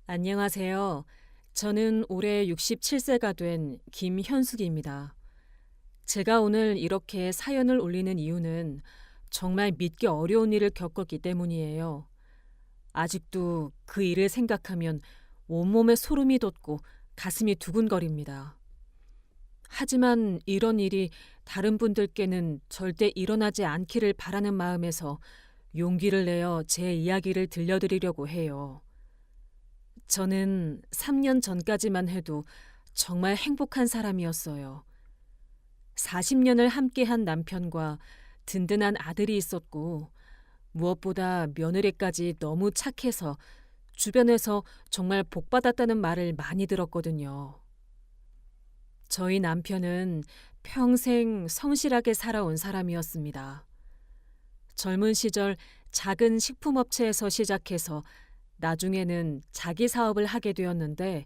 안녕하세요. 저는 올해 67세가 된 김현숙입니다. 제가 오늘 이렇게 사연을 올리는 이유는 정말 믿기 어려운 일을 겪었기 때문이에요. 아직도 그 일을 생각하면 온몸에 소름이 돋고 가슴이 두근거립니다. 하지만 이런 일이 다른 분들께는 절대 일어나지 않기를 바라는 마음에서 용기를 내어 제 이야기를 들려드리려고 해요. 저는 3년 전까지만 해도 정말 행복한 사람이었어요. 40년을 함께한 남편과 든든한 아들이 있었고, 무엇보다 며느리까지 너무 착해서 주변에서 정말 복받았다는 말을 많이 들었거든요. 저희 남편은 평생 성실하게 살아온 사람이었습니다. 젊은 시절 작은 식품업체에서 시작해서 나중에는 자기 사업을 하게 되었는데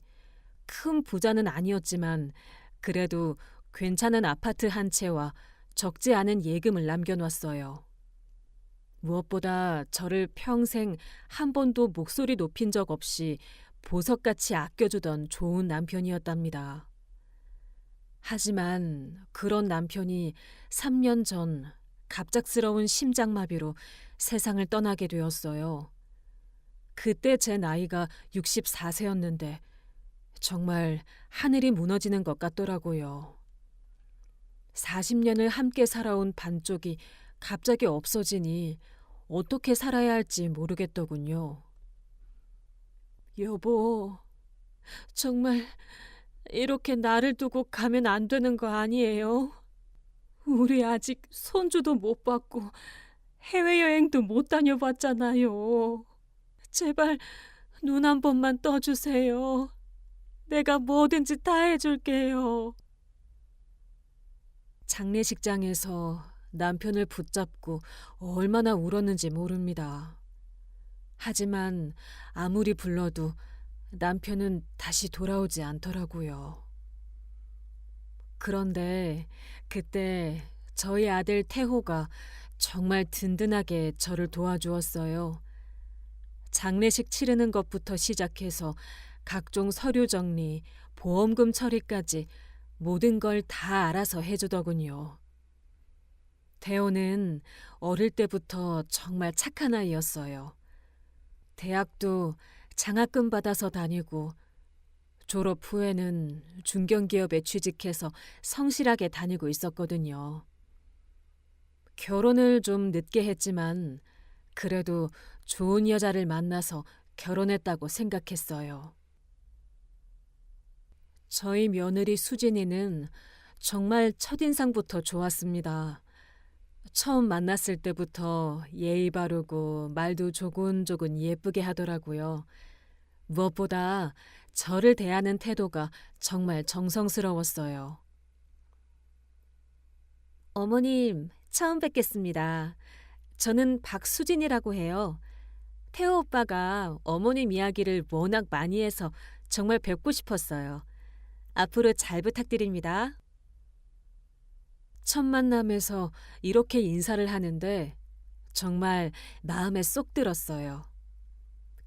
큰 부자는 아니었지만 그래도 괜찮은 아파트 한 채와 적지 않은 예금을 남겨놨어요. 무엇보다 저를 평생 한 번도 목소리 높인 적 없이 보석같이 아껴주던 좋은 남편이었답니다. 하지만 그런 남편이 3년 전 갑작스러운 심장마비로 세상을 떠나게 되었어요. 그때 제 나이가 64세였는데 정말 하늘이 무너지는 것 같더라고요. 40년을 함께 살아온 반쪽이 갑자기 없어지니 어떻게 살아야 할지 모르겠더군요. 여보, 정말 이렇게 나를 두고 가면 안 되는 거 아니에요? 우리 아직 손주도 못 받고 해외여행도 못 다녀봤잖아요. 제발 눈 한 번만 떠주세요. 내가 뭐든지 다 해줄게요. 장례식장에서 남편을 붙잡고 얼마나 울었는지 모릅니다. 하지만 아무리 불러도 남편은 다시 돌아오지 않더라고요. 그런데 그때 저희 아들 태호가 정말 든든하게 저를 도와주었어요. 장례식 치르는 것부터 시작해서 각종 서류 정리, 보험금 처리까지 모든 걸 다 알아서 해주더군요. 태호는 어릴 때부터 정말 착한 아이였어요. 대학도 장학금 받아서 다니고 졸업 후에는 중견기업에 취직해서 성실하게 다니고 있었거든요. 결혼을 좀 늦게 했지만 그래도 좋은 여자를 만나서 결혼했다고 생각했어요. 저희 며느리 수진이는 정말 첫인상부터 좋았습니다. 처음 만났을 때부터 예의 바르고 말도 조곤조곤 예쁘게 하더라고요. 무엇보다 저를 대하는 태도가 정말 정성스러웠어요. 어머님, 처음 뵙겠습니다. 저는 박수진이라고 해요. 태호 오빠가 어머님 이야기를 워낙 많이 해서 정말 뵙고 싶었어요. 앞으로 잘 부탁드립니다. 첫 만남에서 이렇게 인사를 하는데 정말 마음에 쏙 들었어요.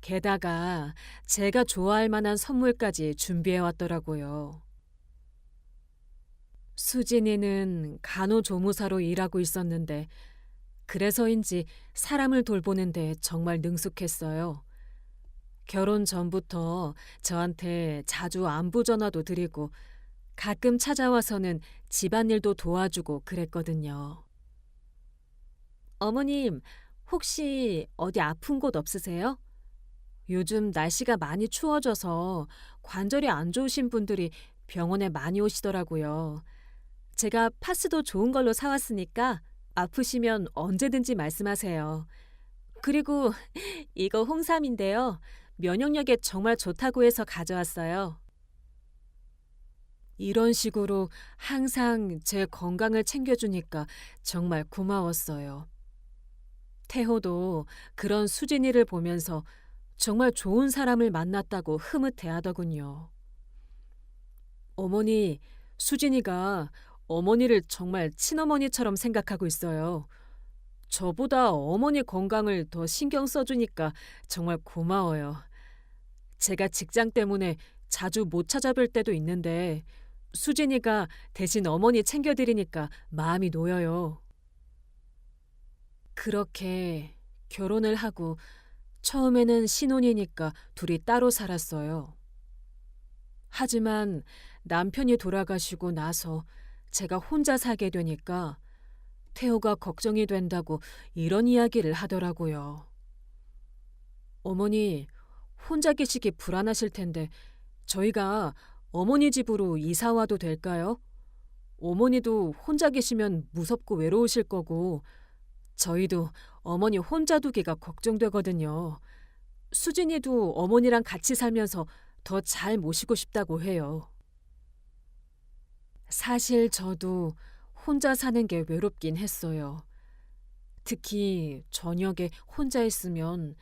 게다가 제가 좋아할 만한 선물까지 준비해 왔더라고요. 수진이는 간호조무사로 일하고 있었는데 그래서인지 사람을 돌보는데 정말 능숙했어요. 결혼 전부터 저한테 자주 안부 전화도 드리고 가끔 찾아와서는 집안일도 도와주고 그랬거든요. 어머님, 혹시 어디 아픈 곳 없으세요? 요즘 날씨가 많이 추워져서 관절이 안 좋으신 분들이 병원에 많이 오시더라고요. 제가 파스도 좋은 걸로 사왔으니까 아프시면 언제든지 말씀하세요. 그리고 이거 홍삼인데요. 면역력에 정말 좋다고 해서 가져왔어요. 이런 식으로 항상 제 건강을 챙겨주니까 정말 고마웠어요. 태호도 그런 수진이를 보면서 정말 좋은 사람을 만났다고 흐뭇해하더군요. 어머니, 수진이가 어머니를 정말 친어머니처럼 생각하고 있어요. 저보다 어머니 건강을 더 신경 써주니까 정말 고마워요. 제가 직장 때문에 자주 못 찾아뵐 때도 있는데 수진이가 대신 어머니 챙겨드리니까 마음이 놓여요. 그렇게 결혼을 하고 처음에는 신혼이니까 둘이 따로 살았어요. 하지만 남편이 돌아가시고 나서 제가 혼자 살게 되니까 태호가 걱정이 된다고 이런 이야기를 하더라고요. 어머니, 혼자 계시기 불안하실 텐데 저희가 어머니 집으로 이사 와도 될까요? 어머니도 혼자 계시면 무섭고 외로우실 거고 저희도 어머니 혼자 두기가 걱정되거든요. 수진이도 어머니랑 같이 살면서 더 잘 모시고 싶다고 해요. 사실 저도 혼자 사는 게 외롭긴 했어요. 특히 저녁에 혼자 있으면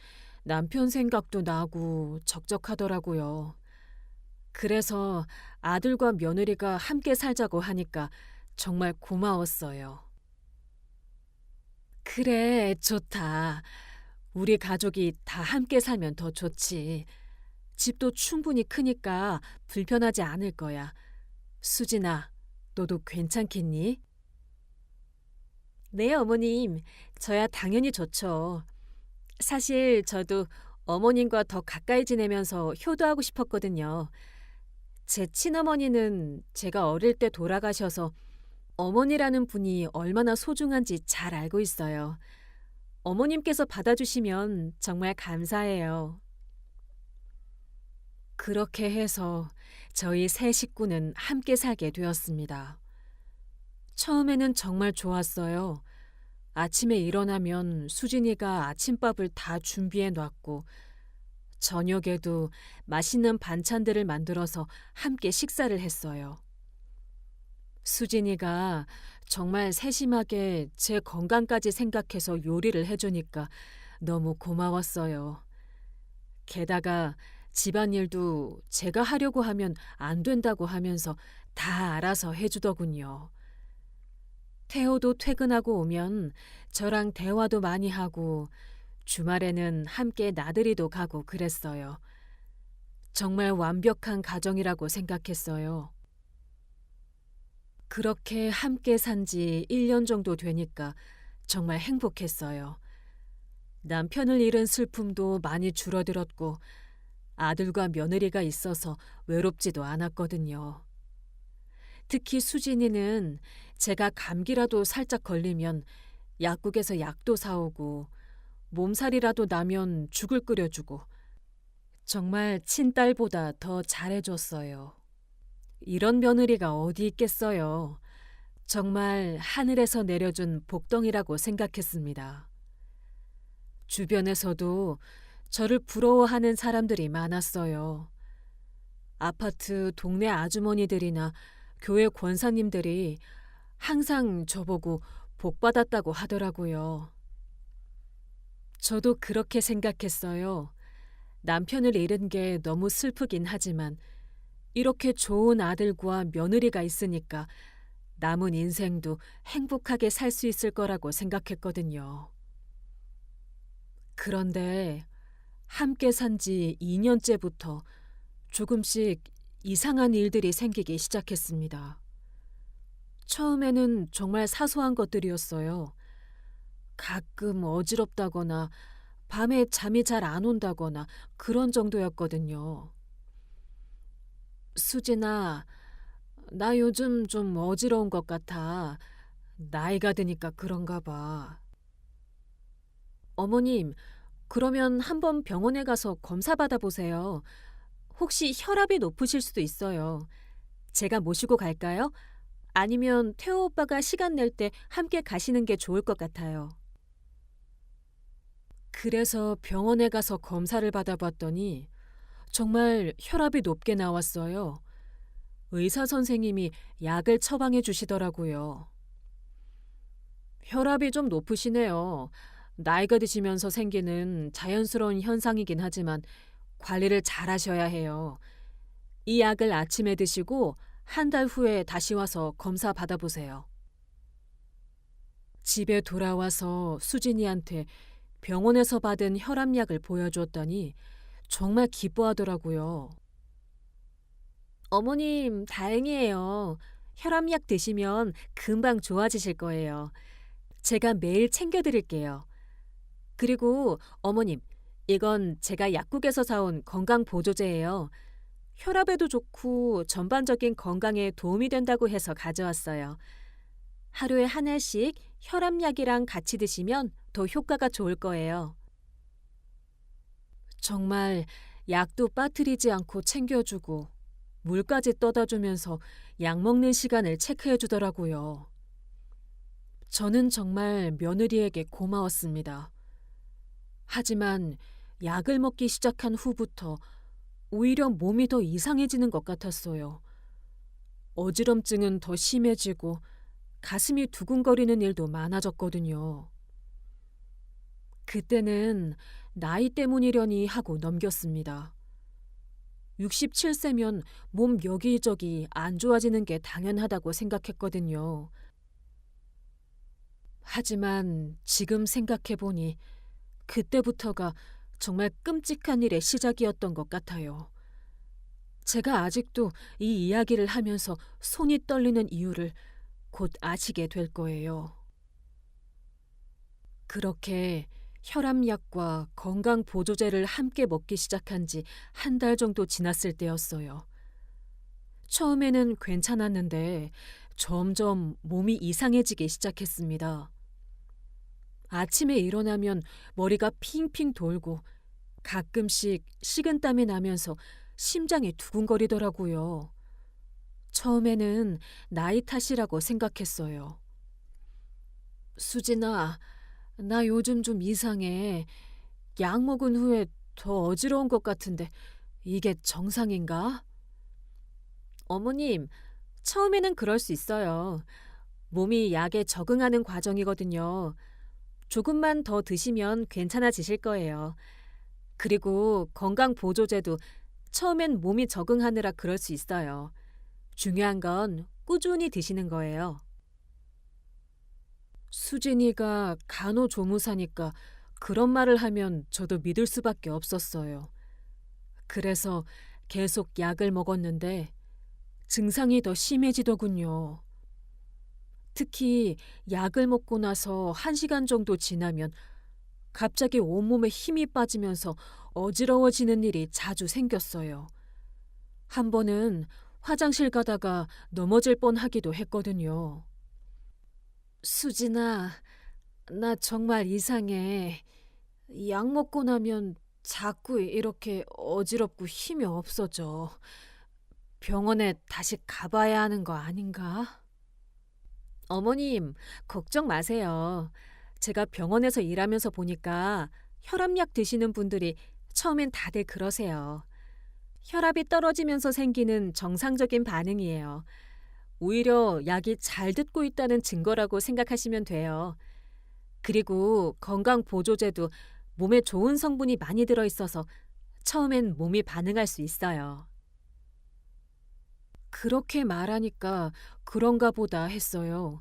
남편 생각도 나고 적적하더라고요. 그래서 아들과 며느리가 함께 살자고 하니까 정말 고마웠어요. 그래, 좋다. 우리 가족이 다 함께 살면 더 좋지. 집도 충분히 크니까 불편하지 않을 거야. 수진아, 너도 괜찮겠니? 네, 어머님. 저야 당연히 좋죠. 사실 저도 어머님과 더 가까이 지내면서 효도하고 싶었거든요. 제 친어머니는 제가 어릴 때 돌아가셔서 어머니라는 분이 얼마나 소중한지 잘 알고 있어요. 어머님께서 받아주시면 정말 감사해요. 그렇게 해서 저희 세 식구는 함께 살게 되었습니다. 처음에는 정말 좋았어요. 아침에 일어나면 수진이가 아침밥을 다 준비해 놨고 저녁에도 맛있는 반찬들을 만들어서 함께 식사를 했어요. 수진이가 정말 세심하게 제 건강까지 생각해서 요리를 해주니까 너무 고마웠어요. 게다가 집안일도 제가 하려고 하면 안 된다고 하면서 다 알아서 해주더군요. 태호도 퇴근하고 오면 저랑 대화도 많이 하고 주말에는 함께 나들이도 가고 그랬어요. 정말 완벽한 가정이라고 생각했어요. 그렇게 함께 산 지 1년 정도 되니까 정말 행복했어요. 남편을 잃은 슬픔도 많이 줄어들었고 아들과 며느리가 있어서 외롭지도 않았거든요. 특히 수진이는 제가 감기라도 살짝 걸리면 약국에서 약도 사오고 몸살이라도 나면 죽을 끓여주고 정말 친딸보다 더 잘해줬어요. 이런 며느리가 어디 있겠어요. 정말 하늘에서 내려준 복덩이라고 생각했습니다. 주변에서도 저를 부러워하는 사람들이 많았어요. 아파트 동네 아주머니들이나 교회 권사님들이 항상 저보고 복 받았다고 하더라고요. 저도 그렇게 생각했어요. 남편을 잃은 게 너무 슬프긴 하지만 이렇게 좋은 아들과 며느리가 있으니까 남은 인생도 행복하게 살 수 있을 거라고 생각했거든요. 그런데 함께 산 지 2년째부터 조금씩 이상한 일들이 생기기 시작했습니다. 처음에는 정말 사소한 것들이었어요. 가끔 어지럽다거나 밤에 잠이 잘 안 온다거나 그런 정도였거든요. 수진아, 나 요즘 좀 어지러운 것 같아. 나이가 드니까 그런가 봐. 어머님, 그러면 한번 병원에 가서 검사 받아보세요. 혹시 혈압이 높으실 수도 있어요. 제가 모시고 갈까요? 아니면 태호 오빠가 시간 낼 때 함께 가시는 게 좋을 것 같아요. 그래서 병원에 가서 검사를 받아봤더니 정말 혈압이 높게 나왔어요. 의사 선생님이 약을 처방해 주시더라고요. 혈압이 좀 높으시네요. 나이가 드시면서 생기는 자연스러운 현상이긴 하지만 관리를 잘 하셔야 해요. 이 약을 아침에 드시고 한 달 후에 다시 와서 검사 받아보세요. 집에 돌아와서 수진이한테 병원에서 받은 혈압약을 보여줬더니 정말 기뻐하더라고요. 어머님, 다행이에요. 혈압약 드시면 금방 좋아지실 거예요. 제가 매일 챙겨드릴게요. 그리고 어머님, 이건 제가 약국에서 사온 건강보조제예요. 혈압에도 좋고 전반적인 건강에 도움이 된다고 해서 가져왔어요. 하루에 한 알씩 혈압약이랑 같이 드시면 더 효과가 좋을 거예요. 정말 약도 빠뜨리지 않고 챙겨주고 물까지 떠다 주면서 약 먹는 시간을 체크해 주더라고요. 저는 정말 며느리에게 고마웠습니다. 하지만 약을 먹기 시작한 후부터 오히려 몸이 더 이상해지는 것 같았어요. 어지럼증은 더 심해지고 가슴이 두근거리는 일도 많아졌거든요. 그때는 나이 때문이려니 하고 넘겼습니다. 67세면 몸 여기저기 안 좋아지는 게 당연하다고 생각했거든요. 하지만 지금 생각해보니 그때부터가 정말 끔찍한 일의 시작이었던 것 같아요. 제가 아직도 이 이야기를 하면서 손이 떨리는 이유를 곧 아시게 될 거예요. 그렇게 혈압약과 건강보조제를 함께 먹기 시작한 지 한 달 정도 지났을 때였어요. 처음에는 괜찮았는데 점점 몸이 이상해지기 시작했습니다. 아침에 일어나면 머리가 핑핑 돌고 가끔씩 식은땀이 나면서 심장이 두근거리더라고요. 처음에는 나이 탓이라고 생각했어요. 수진아, 나 요즘 좀 이상해. 약 먹은 후에 더 어지러운 것 같은데 이게 정상인가? 어머님, 처음에는 그럴 수 있어요. 몸이 약에 적응하는 과정이거든요. 조금만 더 드시면 괜찮아지실 거예요. 그리고 건강보조제도 처음엔 몸이 적응하느라 그럴 수 있어요. 중요한 건 꾸준히 드시는 거예요. 수진이가 간호조무사니까 그런 말을 하면 저도 믿을 수밖에 없었어요. 그래서 계속 약을 먹었는데 증상이 더 심해지더군요. 특히 약을 먹고 나서 1시간 정도 지나면 갑자기 온몸에 힘이 빠지면서 어지러워지는 일이 자주 생겼어요. 한 번은 화장실 가다가 넘어질 뻔하기도 했거든요. 수진아, 나 정말 이상해. 약 먹고 나면 자꾸 이렇게 어지럽고 힘이 없어져. 병원에 다시 가봐야 하는 거 아닌가? 어머님, 걱정 마세요. 제가 병원에서 일하면서 보니까 혈압약 드시는 분들이 처음엔 다들 그러세요. 혈압이 떨어지면서 생기는 정상적인 반응이에요. 오히려 약이 잘 듣고 있다는 증거라고 생각하시면 돼요. 그리고 건강보조제도 몸에 좋은 성분이 많이 들어있어서 처음엔 몸이 반응할 수 있어요. 그렇게 말하니까 그런가 보다 했어요.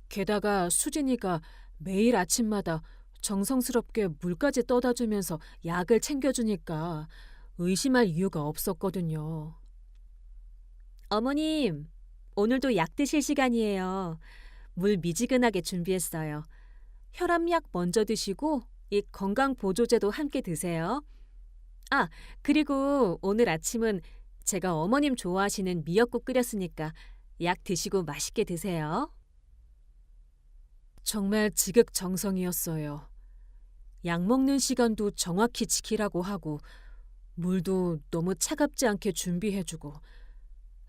게다가 수진이가 매일 아침마다 정성스럽게 물까지 떠다 주면서 약을 챙겨주니까 의심할 이유가 없었거든요. 어머님, 오늘도 약 드실 시간이에요. 물 미지근하게 준비했어요. 혈압약 먼저 드시고 이 건강보조제도 함께 드세요. 아, 그리고 오늘 아침은 제가 어머님 좋아하시는 미역국 끓였으니까 약 드시고 맛있게 드세요. 정말 지극정성이었어요. 약 먹는 시간도 정확히 지키라고 하고 물도 너무 차갑지 않게 준비해주고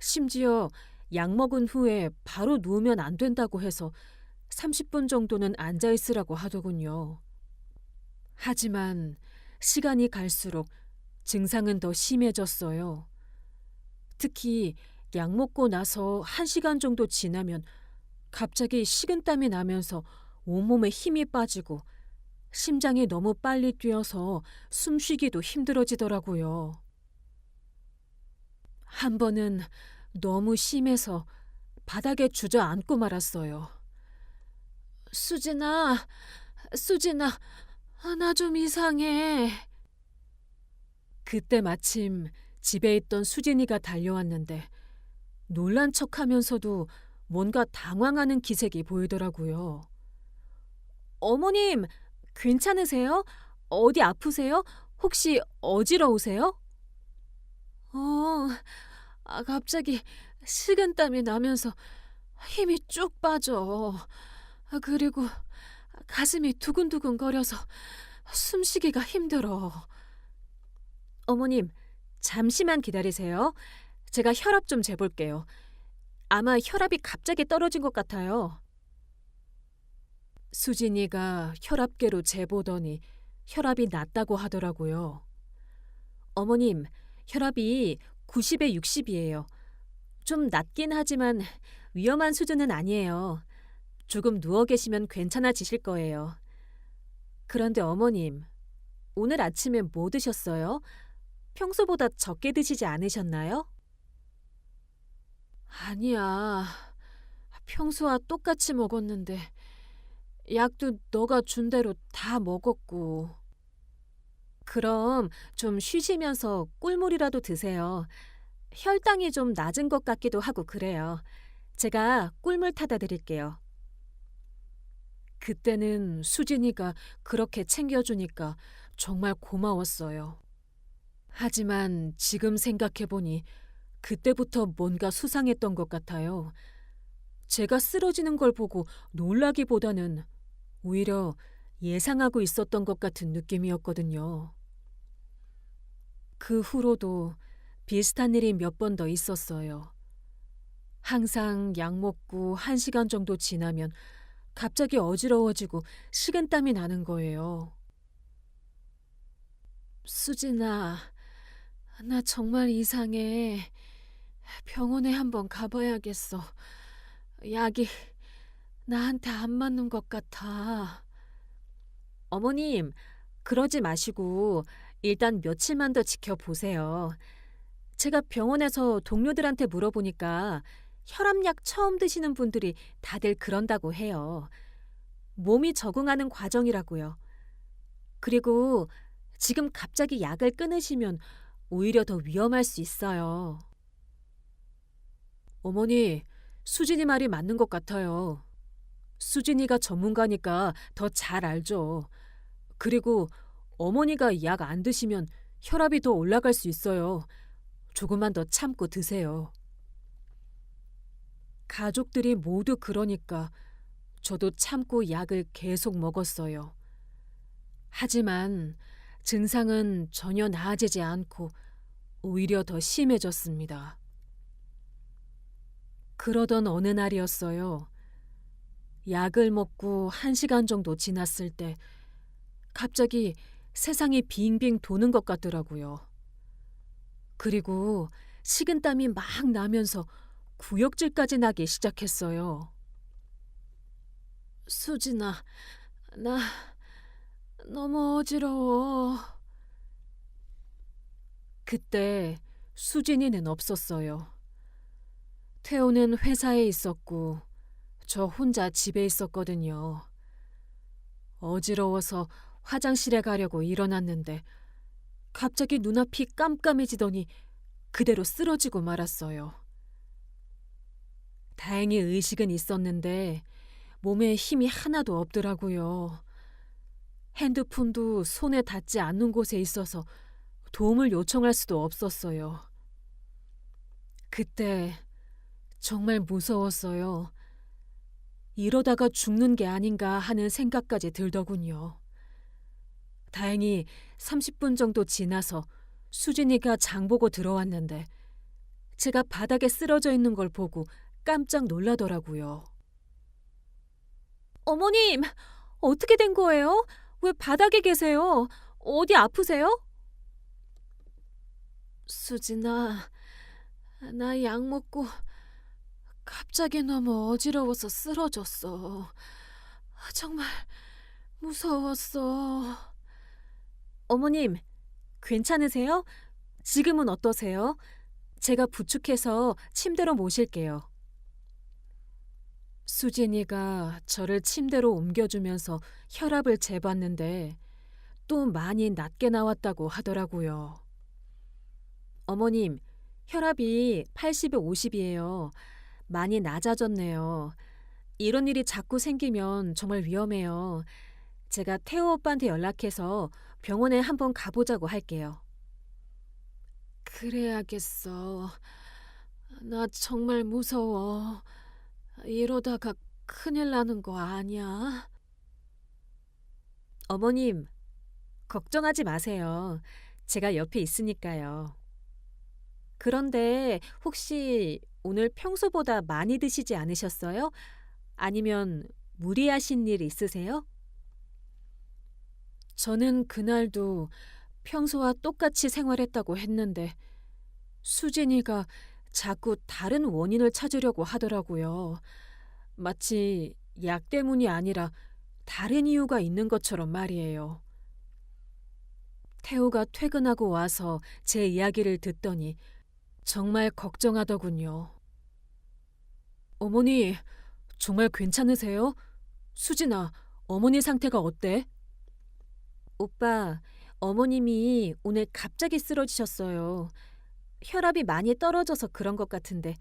심지어 약 먹은 후에 바로 누우면 안 된다고 해서 30분 정도는 앉아 있으라고 하더군요. 하지만 시간이 갈수록 증상은 더 심해졌어요. 특히 약 먹고 나서 1시간 정도 지나면 갑자기 식은땀이 나면서 온몸에 힘이 빠지고 심장이 너무 빨리 뛰어서 숨쉬기도 힘들어지더라고요. 한 번은 너무 심해서 바닥에 주저앉고 말았어요. 수진아, 수진아, 나 좀 이상해. 그때 마침 집에 있던 수진이가 달려왔는데 놀란 척하면서도 뭔가 당황하는 기색이 보이더라고요. 어머님, 괜찮으세요? 어디 아프세요? 혹시 어지러우세요? 어, 갑자기 식은땀이 나면서 힘이 쭉 빠져. 그리고 가슴이 두근두근 거려서 숨쉬기가 힘들어. 어머님, 잠시만 기다리세요. 제가 혈압 좀 재볼게요. 아마 혈압이 갑자기 떨어진 것 같아요. 수진이가 혈압계로 재보더니 혈압이 낮다고 하더라고요. 어머님, 혈압이 90에 60이에요. 좀 낮긴 하지만 위험한 수준은 아니에요. 조금 누워 계시면 괜찮아지실 거예요. 그런데 어머님, 오늘 아침에 뭐 드셨어요? 평소보다 적게 드시지 않으셨나요? 아니야. 평소와 똑같이 먹었는데 약도 너가 준 대로 다 먹었고. 그럼 좀 쉬시면서 꿀물이라도 드세요. 혈당이 좀 낮은 것 같기도 하고 그래요. 제가 꿀물 타다 드릴게요. 그때는 수진이가 그렇게 챙겨주니까 정말 고마웠어요. 하지만 지금 생각해보니 그때부터 뭔가 수상했던 것 같아요. 제가 쓰러지는 걸 보고 놀라기보다는 오히려 예상하고 있었던 것 같은 느낌이었거든요. 그 후로도 비슷한 일이 몇 번 더 있었어요. 항상 약 먹고 1시간 정도 지나면 갑자기 어지러워지고 식은땀이 나는 거예요. 수진아, 나 정말 이상해. 병원에 한번 가봐야겠어. 약이 나한테 안 맞는 것 같아. 어머님, 그러지 마시고 일단 며칠만 더 지켜보세요. 제가 병원에서 동료들한테 물어보니까 혈압약 처음 드시는 분들이 다들 그런다고 해요. 몸이 적응하는 과정이라고요. 그리고 지금 갑자기 약을 끊으시면 오히려 더 위험할 수 있어요. 어머니, 수진이 말이 맞는 것 같아요. 수진이가 전문가니까 더 잘 알죠. 그리고 어머니가 약 안 드시면 혈압이 더 올라갈 수 있어요. 조금만 더 참고 드세요. 가족들이 모두 그러니까 저도 참고 약을 계속 먹었어요. 하지만 증상은 전혀 나아지지 않고 오히려 더 심해졌습니다. 그러던 어느 날이었어요. 약을 먹고 1시간 정도 지났을 때 갑자기 세상이 빙빙 도는 것 같더라고요. 그리고 식은땀이 막 나면서 구역질까지 나기 시작했어요. 수진아, 나 너무 어지러워. 그때 수진이는 없었어요. 태호는 회사에 있었고 저 혼자 집에 있었거든요. 어지러워서 화장실에 가려고 일어났는데 갑자기 눈앞이 깜깜해지더니 그대로 쓰러지고 말았어요. 다행히 의식은 있었는데 몸에 힘이 하나도 없더라고요. 핸드폰도 손에 닿지 않는 곳에 있어서 도움을 요청할 수도 없었어요. 그때 정말 무서웠어요. 이러다가 죽는 게 아닌가 하는 생각까지 들더군요. 다행히 30분 정도 지나서 수진이가 장 보고 들어왔는데 제가 바닥에 쓰러져 있는 걸 보고 깜짝 놀라더라고요. 어머님, 어떻게 된 거예요? 왜 바닥에 계세요? 어디 아프세요? 수진아, 나 약 먹고 갑자기 너무 어지러워서 쓰러졌어. 정말 무서웠어. 어머님, 괜찮으세요? 지금은 어떠세요? 제가 부축해서 침대로 모실게요. 수진이가 저를 침대로 옮겨주면서 혈압을 재봤는데 또 많이 낮게 나왔다고 하더라고요. 어머님, 혈압이 80에 50이에요. 많이 낮아졌네요. 이런 일이 자꾸 생기면 정말 위험해요. 제가 태호 오빠한테 연락해서 병원에 한번 가보자고 할게요. 그래야겠어. 나 정말 무서워. 이러다가 큰일 나는 거 아니야? 어머님, 걱정하지 마세요. 제가 옆에 있으니까요. 그런데 혹시 오늘 평소보다 많이 드시지 않으셨어요? 아니면 무리하신 일 있으세요? 저는 그날도 평소와 똑같이 생활했다고 했는데 수진이가 자꾸 다른 원인을 찾으려고 하더라고요. 마치 약 때문이 아니라 다른 이유가 있는 것처럼 말이에요. 태우가 퇴근하고 와서 제 이야기를 듣더니 정말 걱정하더군요. 어머니, 정말 괜찮으세요? 수진아, 어머니 상태가 어때? 오빠, 어머님이 오늘 갑자기 쓰러지셨어요. 혈압이 많이 떨어져서 그런 것 같은데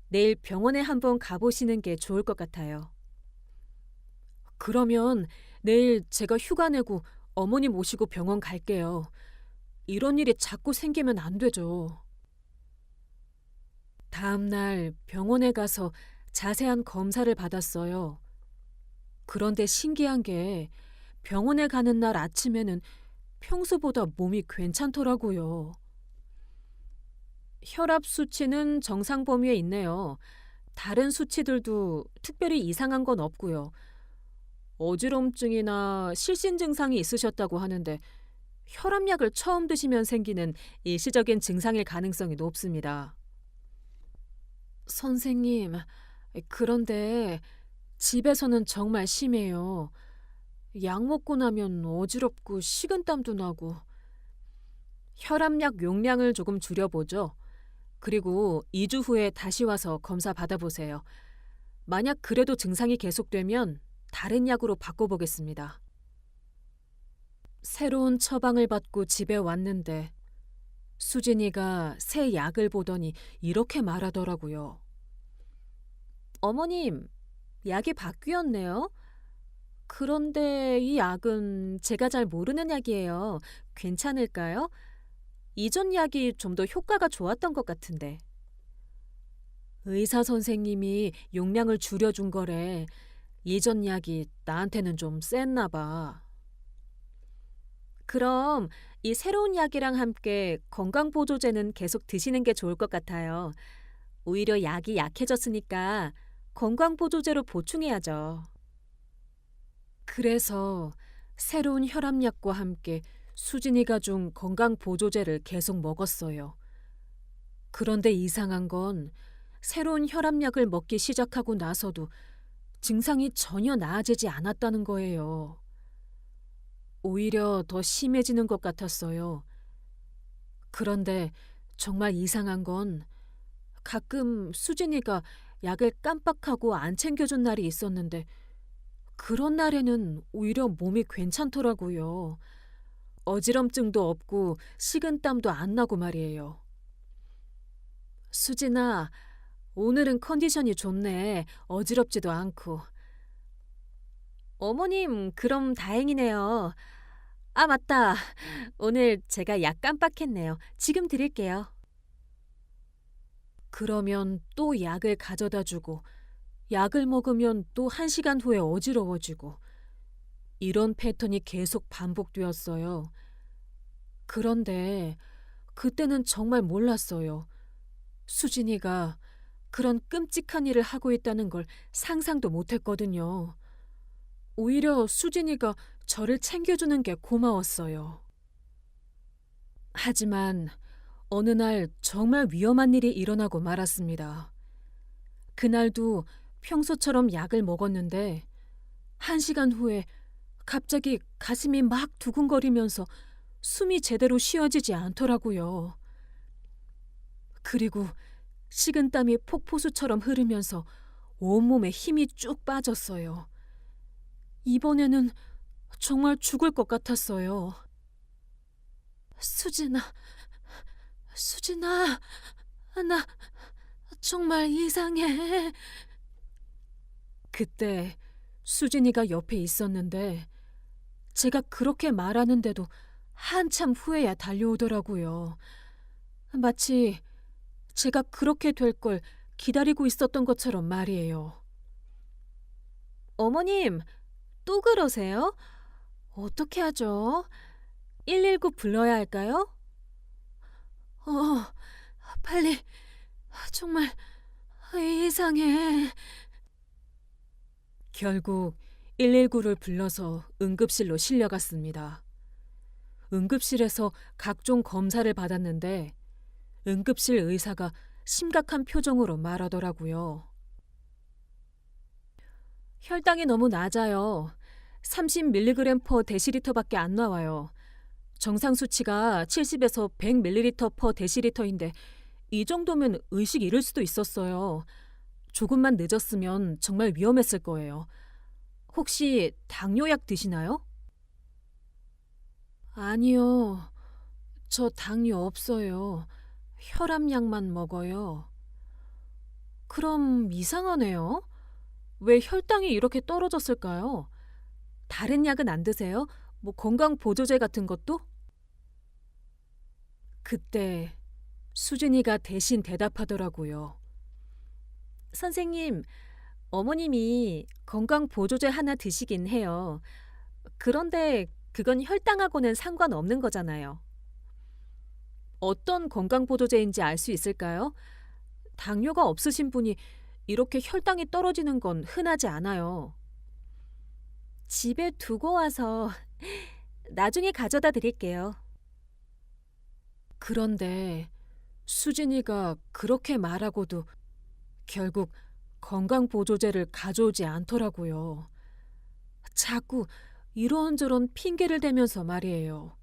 내일 병원에 한번 가보시는 게 좋을 것 같아요. 그러면 내일 제가 휴가 내고 어머니 모시고 병원 갈게요. 이런 일이 자꾸 생기면 안 되죠. 다음 날 병원에 가서 자세한 검사를 받았어요. 그런데 신기한 게 병원에 가는 날 아침에는 평소보다 몸이 괜찮더라고요. 혈압 수치는 정상 범위에 있네요. 다른 수치들도 특별히 이상한 건 없고요. 어지럼증이나 실신 증상이 있으셨다고 하는데 혈압약을 처음 드시면 생기는 일시적인 증상일 가능성이 높습니다. 선생님, 그런데 집에서는 정말 심해요. 약 먹고 나면 어지럽고 식은땀도 나고. 혈압약 용량을 조금 줄여보죠. 그리고 2주 후에 다시 와서 검사 받아보세요. 만약 그래도 증상이 계속되면 다른 약으로 바꿔보겠습니다. 새로운 처방을 받고 집에 왔는데 수진이가 새 약을 보더니 이렇게 말하더라고요. 어머님, 약이 바뀌었네요. 그런데 이 약은 제가 잘 모르는 약이에요. 괜찮을까요? 이전 약이 좀 더 효과가 좋았던 것 같은데. 의사 선생님이 용량을 줄여준 거래. 예전 약이 나한테는 좀 셌나 봐. 그럼 이 새로운 약이랑 함께 건강보조제는 계속 드시는 게 좋을 것 같아요. 오히려 약이 약해졌으니까 건강보조제로 보충해야죠. 그래서 새로운 혈압약과 함께 수진이가 준 건강보조제를 계속 먹었어요. 그런데 이상한 건 새로운 혈압약을 먹기 시작하고 나서도 증상이 전혀 나아지지 않았다는 거예요. 오히려 더 심해지는 것 같았어요. 그런데 정말 이상한 건 가끔 수진이가 약을 깜빡하고 안 챙겨준 날이 있었는데 그런 날에는 오히려 몸이 괜찮더라고요. 어지럼증도 없고 식은땀도 안 나고 말이에요. 수진아, 오늘은 컨디션이 좋네. 어지럽지도 않고. 어머님, 그럼 다행이네요. 아, 맞다. 오늘 제가 약 깜빡했네요. 지금 드릴게요. 그러면 또 약을 가져다 주고, 약을 먹으면 또 1시간 후에 어지러워지고, 이런 패턴이 계속 반복되었어요. 그런데 그때는 정말 몰랐어요. 수진이가 그런 끔찍한 일을 하고 있다는 걸 상상도 못했거든요. 오히려 수진이가 저를 챙겨주는 게 고마웠어요. 하지만 어느 날 정말 위험한 일이 일어나고 말았습니다. 그날도 평소처럼 약을 먹었는데 1시간 후에 갑자기 가슴이 막 두근거리면서 숨이 제대로 쉬어지지 않더라고요. 그리고 식은땀이 폭포수처럼 흐르면서 온몸에 힘이 쭉 빠졌어요. 이번에는 정말 죽을 것 같았어요. 수진아, 수진아, 나 정말 이상해. 그때 수진이가 옆에 있었는데 제가 그렇게 말하는데도 한참 후에야 달려오더라고요. 마치 제가 그렇게 될 걸 기다리고 있었던 것처럼 말이에요. 어머님, 또 그러세요? 어떻게 하죠? 119 불러야 할까요? 어, 빨리. 정말 이상해. 결국 119를 불러서 응급실로 실려갔습니다. 응급실에서 각종 검사를 받았는데 응급실 의사가 심각한 표정으로 말하더라고요. 혈당이 너무 낮아요. 30mg/dl밖에 안 나와요. 정상 수치가 70에서 100ml/dl인데 이 정도면 의식 잃을 수도 있었어요. 조금만 늦었으면 정말 위험했을 거예요. 혹시 당뇨약 드시나요? 아니요. 저 당뇨 없어요. 혈압약만 먹어요. 그럼 이상하네요. 왜 혈당이 이렇게 떨어졌을까요? 다른 약은 안 드세요? 뭐 건강 보조제 같은 것도? 그때 수진이가 대신 대답하더라고요. 선생님, 어머님이 건강 보조제 하나 드시긴 해요. 그런데 그건 혈당하고는 상관없는 거잖아요. 어떤 건강 보조제인지 알 수 있을까요? 당뇨가 없으신 분이 이렇게 혈당이 떨어지는 건 흔하지 않아요. 집에 두고 와서 나중에 가져다 드릴게요. 그런데 수진이가 그렇게 말하고도 결국 건강보조제를 가져오지 않더라고요. 자꾸 이런저런 핑계를 대면서 말이에요.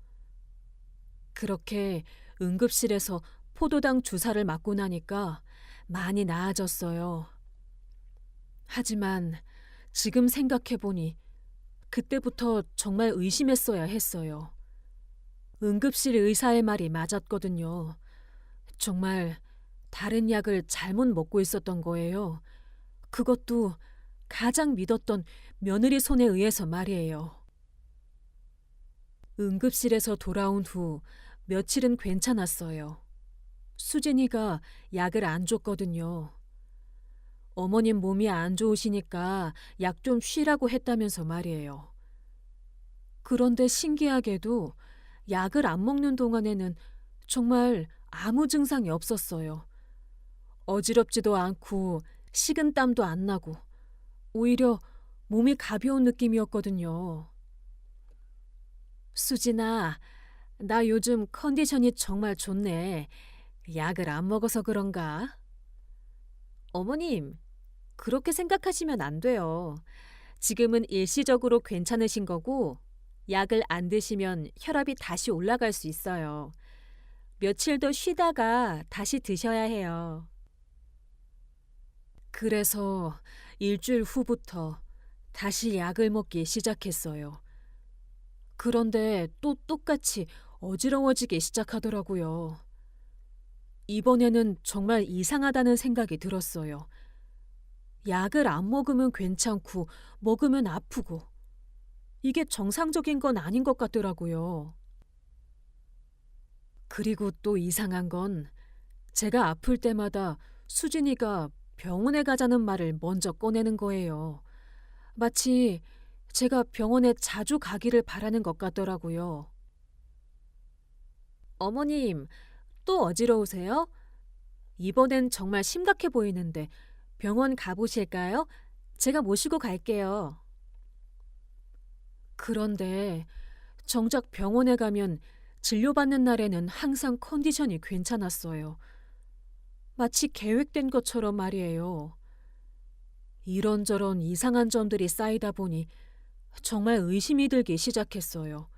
그렇게 응급실에서 포도당 주사를 맞고 나니까 많이 나아졌어요. 하지만 지금 생각해보니 그때부터 정말 의심했어야 했어요. 응급실 의사의 말이 맞았거든요. 정말 다른 약을 잘못 먹고 있었던 거예요. 그것도 가장 믿었던 며느리 손에 의해서 말이에요. 응급실에서 돌아온 후 며칠은 괜찮았어요. 수진이가 약을 안 줬거든요. 어머님 몸이 안 좋으시니까 약 좀 쉬라고 했다면서 말이에요. 그런데 신기하게도 약을 안 먹는 동안에는 정말 아무 증상이 없었어요. 어지럽지도 않고 식은땀도 안 나고 오히려 몸이 가벼운 느낌이었거든요. 수진아, 나 요즘 컨디션이 정말 좋네. 약을 안 먹어서 그런가? 어머님, 그렇게 생각하시면 안 돼요. 지금은 일시적으로 괜찮으신 거고 약을 안 드시면 혈압이 다시 올라갈 수 있어요. 며칠 더 쉬다가 다시 드셔야 해요. 그래서 일주일 후부터 다시 약을 먹기 시작했어요. 그런데 또 똑같이 어지러워지기 시작하더라고요. 이번에는 정말 이상하다는 생각이 들었어요. 약을 안 먹으면 괜찮고 먹으면 아프고 이게 정상적인 건 아닌 것 같더라고요. 그리고 또 이상한 건 제가 아플 때마다 수진이가 병원에 가자는 말을 먼저 꺼내는 거예요. 마치 제가 병원에 자주 가기를 바라는 것 같더라고요. 어머님, 또 어지러우세요? 이번엔 정말 심각해 보이는데 병원 가보실까요? 제가 모시고 갈게요. 그런데 정작 병원에 가면 진료받는 날에는 항상 컨디션이 괜찮았어요. 마치 계획된 것처럼 말이에요. 이런저런 이상한 점들이 쌓이다 보니 정말 의심이 들기 시작했어요.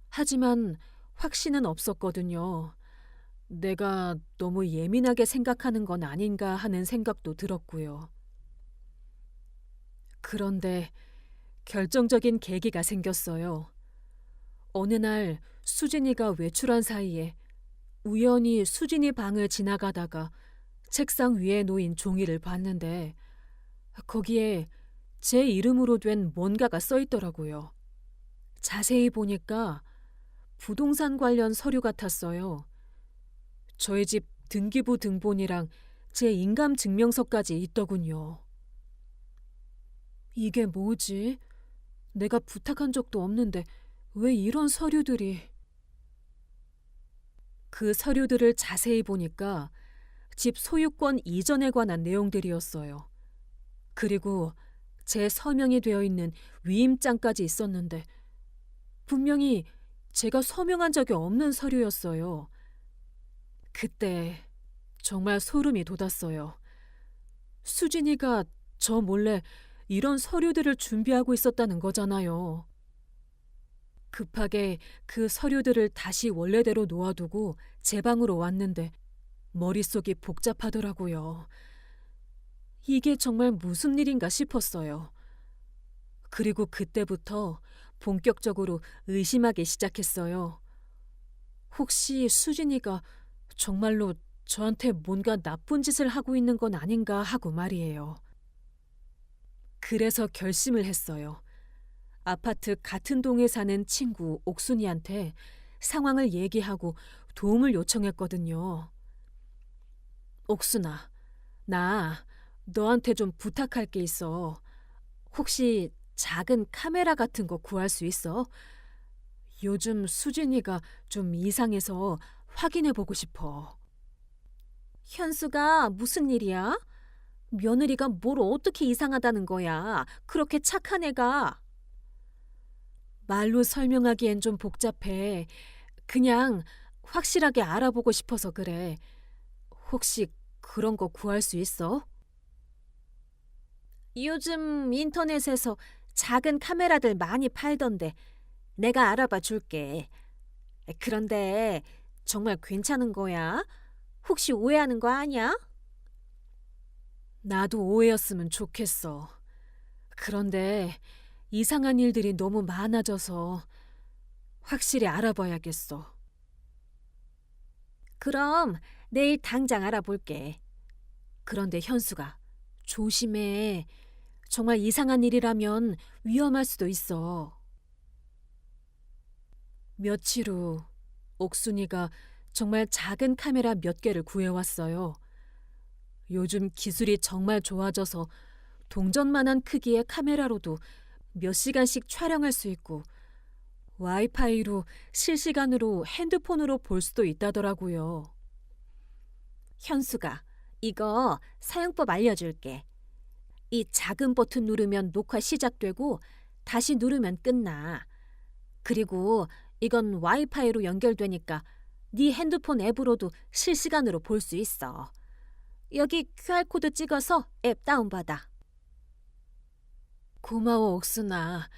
하지만 확신은 없었거든요. 내가 너무 예민하게 생각하는 건 아닌가 하는 생각도 들었고요. 그런데 결정적인 계기가 생겼어요. 어느 날 수진이가 외출한 사이에 우연히 수진이 방을 지나가다가 책상 위에 놓인 종이를 봤는데 거기에 제 이름으로 된 뭔가가 써 있더라고요. 자세히 보니까 부동산 관련 서류 같았어요. 저희 집 등기부 등본이랑 제 인감 증명서까지 있더군요. 이게 뭐지? 내가 부탁한 적도 없는데 왜 이런 서류들이... 그 서류들을 자세히 보니까 집 소유권 이전에 관한 내용들이었어요. 그리고 제 서명이 되어 있는 위임장까지 있었는데 분명히 제가 서명한 적이 없는 서류였어요. 그때 정말 소름이 돋았어요. 수진이가 저 몰래 이런 서류들을 준비하고 있었다는 거잖아요. 급하게 그 서류들을 다시 원래대로 놓아두고 제 방으로 왔는데 머릿속이 복잡하더라고요. 이게 정말 무슨 일인가 싶었어요. 그리고 그때부터 본격적으로 의심하기 시작했어요. 혹시 수진이가 정말로 저한테 뭔가 나쁜 짓을 하고 있는 건 아닌가 하고 말이에요. 그래서 결심을 했어요. 아파트 같은 동에 사는 친구 옥순이한테 상황을 얘기하고 도움을 요청했거든요. 옥순아, 나 너한테 좀 부탁할 게 있어. 혹시 작은 카메라 같은 거 구할 수 있어? 요즘 수진이가 좀 이상해서 확인해 보고 싶어. 현수가 무슨 일이야? 며느리가 뭘 어떻게 이상하다는 거야? 그렇게 착한 애가. 말로 설명하기엔 좀 복잡해. 그냥 확실하게 알아보고 싶어서 그래. 혹시 그런 거 구할 수 있어? 요즘 인터넷에서 작은 카메라들 많이 팔던데 내가 알아봐 줄게. 그런데 정말 괜찮은 거야? 혹시 오해하는 거 아니야? 나도 오해였으면 좋겠어. 그런데 이상한 일들이 너무 많아져서 확실히 알아봐야겠어. 그럼 내일 당장 알아볼게. 그런데 현수가 조심해. 정말 이상한 일이라면 위험할 수도 있어. 며칠 후 옥순이가 정말 작은 카메라 몇 개를 구해왔어요. 요즘 기술이 정말 좋아져서 동전만한 크기의 카메라로도 몇 시간씩 촬영할 수 있고 와이파이로 실시간으로 핸드폰으로 볼 수도 있다더라고요. 현수가 이거 사용법 알려줄게. 이 작은 버튼 누르면 녹화 시작되고 다시 누르면 끝나. 그리고 이건 와이파이로 연결되니까 네 핸드폰 앱으로도 실시간으로 볼 수 있어. 여기 QR코드 찍어서 앱 다운받아. 고마워, 옥순아.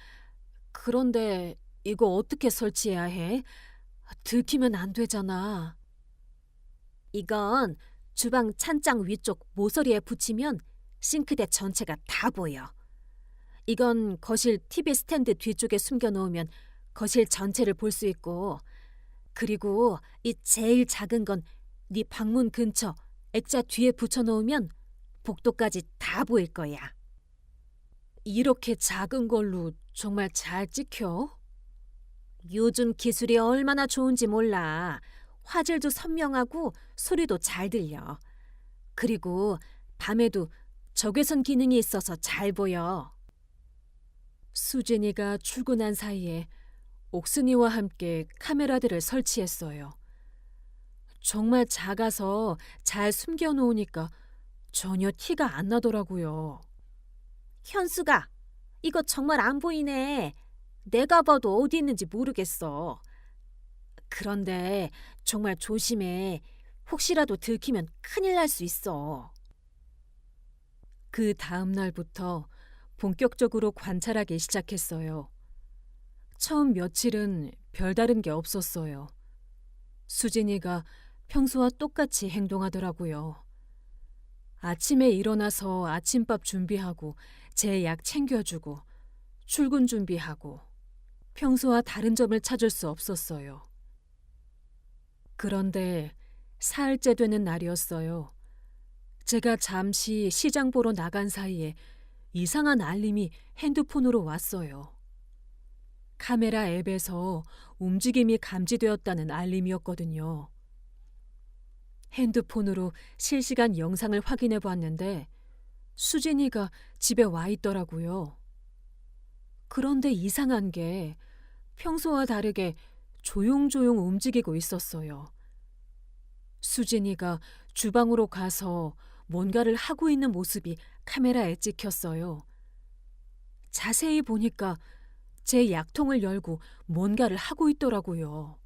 그런데 이거 어떻게 설치해야 해? 들키면 안 되잖아. 이건 주방 찬장 위쪽 모서리에 붙이면 싱크대 전체가 다 보여. 이건 거실 TV 스탠드 뒤쪽에 숨겨놓으면 거실 전체를 볼 수 있고, 그리고 이 제일 작은 건 네 방문 근처 액자 뒤에 붙여놓으면 복도까지 다 보일 거야. 이렇게 작은 걸로 정말 잘 찍혀? 요즘 기술이 얼마나 좋은지 몰라. 화질도 선명하고 소리도 잘 들려. 그리고 밤에도 적외선 기능이 있어서 잘 보여. 수진이가 출근한 사이에 옥순이와 함께 카메라들을 설치했어요. 정말 작아서 잘 숨겨놓으니까 전혀 티가 안 나더라고요. 현수가, 이거 정말 안 보이네. 내가 봐도 어디 있는지 모르겠어. 그런데 정말 조심해. 혹시라도 들키면 큰일 날 수 있어. 그 다음 날부터 본격적으로 관찰하기 시작했어요. 처음 며칠은 별다른 게 없었어요. 수진이가 평소와 똑같이 행동하더라고요. 아침에 일어나서 아침밥 준비하고 제 약 챙겨주고 출근 준비하고 평소와 다른 점을 찾을 수 없었어요. 그런데 사흘째 되는 날이었어요. 제가 잠시 시장 보러 나간 사이에 이상한 알림이 핸드폰으로 왔어요. 카메라 앱에서 움직임이 감지되었다는 알림이었거든요. 핸드폰으로 실시간 영상을 확인해 봤는데 수진이가 집에 와 있더라고요. 그런데 이상한 게 평소와 다르게 조용조용 움직이고 있었어요. 수진이가 주방으로 가서 뭔가를 하고 있는 모습이 카메라에 찍혔어요. 자세히 보니까 제 약통을 열고 뭔가를 하고 있더라고요.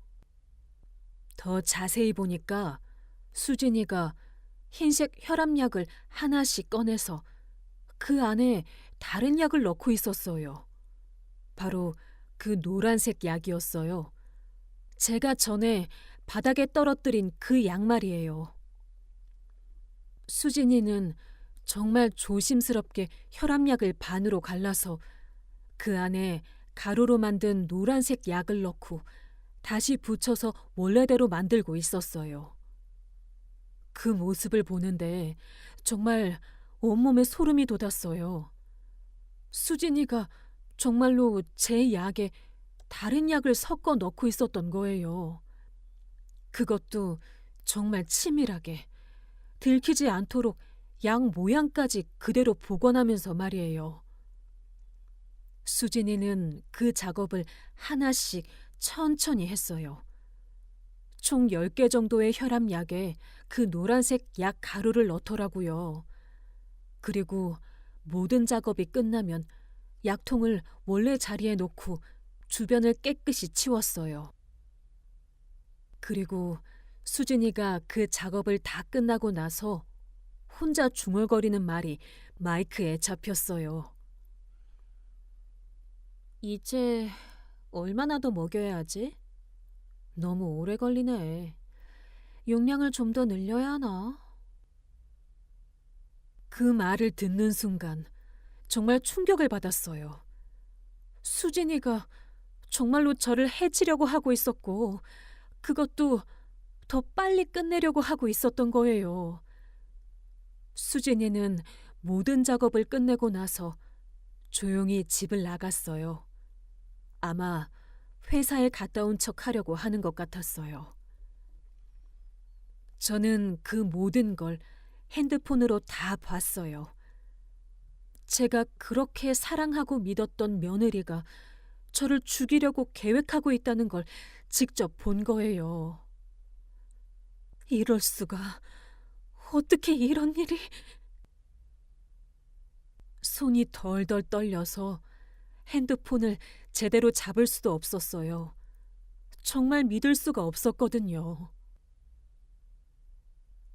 더 자세히 보니까 수진이가 흰색 혈압약을 하나씩 꺼내서 그 안에 다른 약을 넣고 있었어요. 바로 그 노란색 약이었어요. 제가 전에 바닥에 떨어뜨린 그 약 말이에요. 수진이는 정말 조심스럽게 혈압약을 반으로 갈라서 그 안에 가루로 만든 노란색 약을 넣고 다시 붙여서 원래대로 만들고 있었어요. 그 모습을 보는데 정말 온몸에 소름이 돋았어요. 수진이가 정말로 제 약에 다른 약을 섞어 넣고 있었던 거예요. 그것도 정말 치밀하게, 들키지 않도록 약 모양까지 그대로 복원하면서 말이에요. 수진이는 그 작업을 하나씩 천천히 했어요. 총 10개 정도의 혈압약에 그 노란색 약 가루를 넣더라고요. 그리고 모든 작업이 끝나면 약통을 원래 자리에 놓고 주변을 깨끗이 치웠어요. 그리고 수진이가 그 작업을 다 끝나고 나서 혼자 중얼거리는 말이 마이크에 잡혔어요. 이제 얼마나 더 먹여야 하지? 너무 오래 걸리네. 용량을 좀 더 늘려야 하나? 그 말을 듣는 순간 정말 충격을 받았어요. 수진이가 정말로 저를 해치려고 하고 있었고 그것도 더 빨리 끝내려고 하고 있었던 거예요. 수진이는 모든 작업을 끝내고 나서 조용히 집을 나갔어요. 아마 회사에 갔다 온 척 하려고 하는 것 같았어요. 저는 그 모든 걸 핸드폰으로 다 봤어요. 제가 그렇게 사랑하고 믿었던 며느리가 저를 죽이려고 계획하고 있다는 걸 직접 본 거예요. 이럴 수가. 어떻게 이런 일이. 손이 덜덜 떨려서 핸드폰을 제대로 잡을 수도 없었어요. 정말 믿을 수가 없었거든요.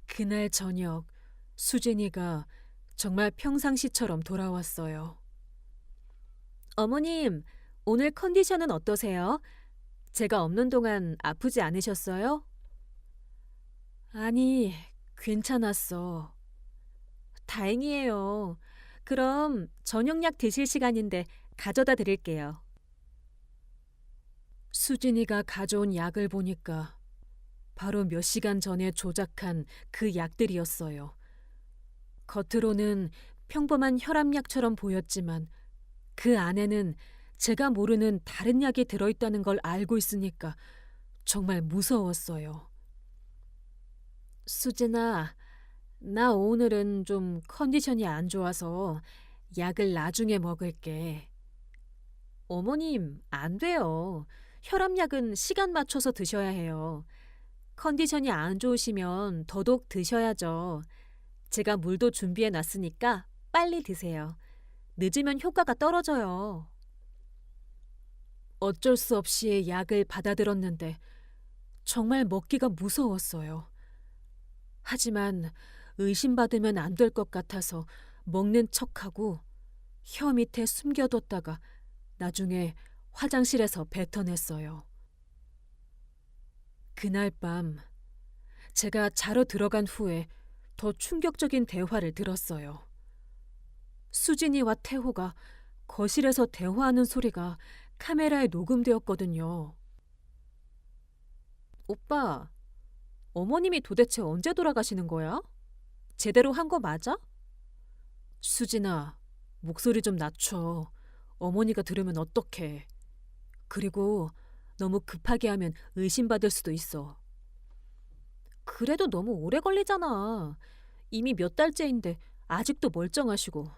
그날 저녁 수진이가 정말 평상시처럼 돌아왔어요. 어머님, 오늘 컨디션은 어떠세요? 제가 없는 동안 아프지 않으셨어요? 아니, 괜찮았어. 다행이에요. 그럼 저녁약 드실 시간인데 가져다 드릴게요. 수진이가 가져온 약을 보니까 바로 몇 시간 전에 조작한 그 약들이었어요. 겉으로는 평범한 혈압약처럼 보였지만 그 안에는 제가 모르는 다른 약이 들어있다는 걸 알고 있으니까 정말 무서웠어요. 수진아, 나 오늘은 좀 컨디션이 안 좋아서 약을 나중에 먹을게. 어머님, 안 돼요. 혈압약은 시간 맞춰서 드셔야 해요. 컨디션이 안 좋으시면 더더욱 드셔야죠. 제가 물도 준비해 놨으니까 빨리 드세요. 늦으면 효과가 떨어져요. 어쩔 수 없이 약을 받아들었는데 정말 먹기가 무서웠어요. 하지만 의심받으면 안 될 것 같아서 먹는 척하고 혀 밑에 숨겨뒀다가 나중에 화장실에서 뱉어냈어요. 그날 밤 제가 자러 들어간 후에 더 충격적인 대화를 들었어요. 수진이와 태호가 거실에서 대화하는 소리가 카메라에 녹음되었거든요. 오빠, 어머님이 도대체 언제 돌아가시는 거야? 제대로 한 거 맞아? 수진아, 목소리 좀 낮춰. 어머니가 들으면 어떡해. 그리고 너무 급하게 하면 의심받을 수도 있어. 그래도 너무 오래 걸리잖아. 이미 몇 달째인데 아직도 멀쩡하시고.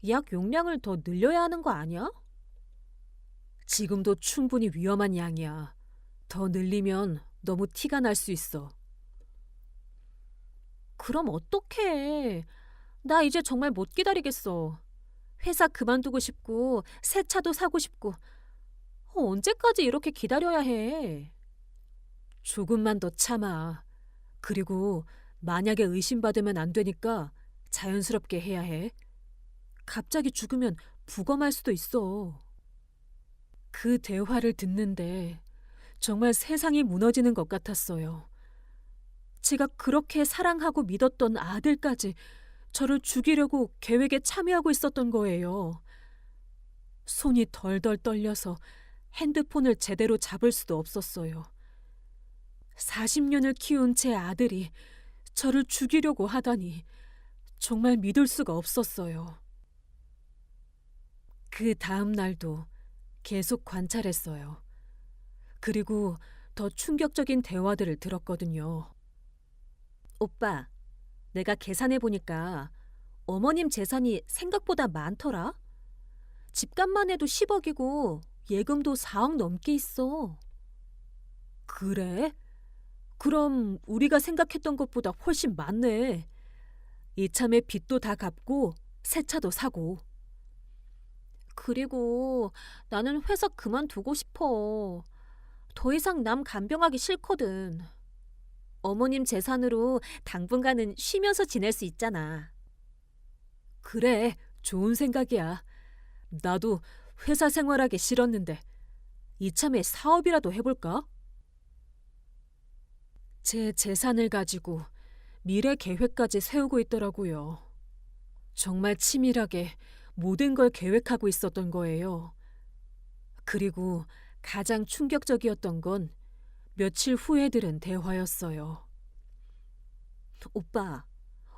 약 용량을 더 늘려야 하는 거 아니야? 지금도 충분히 위험한 양이야. 더 늘리면 너무 티가 날 수 있어. 그럼 어떡해. 나 이제 정말 못 기다리겠어. 회사 그만두고 싶고 새 차도 사고 싶고 언제까지 이렇게 기다려야 해? 조금만 더 참아. 그리고 만약에 의심받으면 안 되니까 자연스럽게 해야 해. 갑자기 죽으면 부검할 수도 있어. 그 대화를 듣는데 정말 세상이 무너지는 것 같았어요. 제가 그렇게 사랑하고 믿었던 아들까지 저를 죽이려고 계획에 참여하고 있었던 거예요. 손이 덜덜 떨려서 핸드폰을 제대로 잡을 수도 없었어요. 40년을 키운 제 아들이 저를 죽이려고 하다니 정말 믿을 수가 없었어요. 그 다음 날도 계속 관찰했어요. 그리고 더 충격적인 대화들을 들었거든요. 오빠, 내가 계산해 보니까 어머님 재산이 생각보다 많더라. 집값만 해도 10억이고 예금도 4억 넘게 있어. 그래? 그럼 우리가 생각했던 것보다 훨씬 많네. 이참에 빚도 다 갚고 새 차도 사고. 그리고 나는 회사 그만두고 싶어. 더 이상 남 간병하기 싫거든. 어머님 재산으로 당분간은 쉬면서 지낼 수 있잖아. 그래, 좋은 생각이야. 나도 회사 생활하기 싫었는데 이참에 사업이라도 해볼까? 제 재산을 가지고 미래 계획까지 세우고 있더라고요. 정말 치밀하게 모든 걸 계획하고 있었던 거예요. 그리고 가장 충격적이었던 건 며칠 후에 들은 대화였어요. 오빠,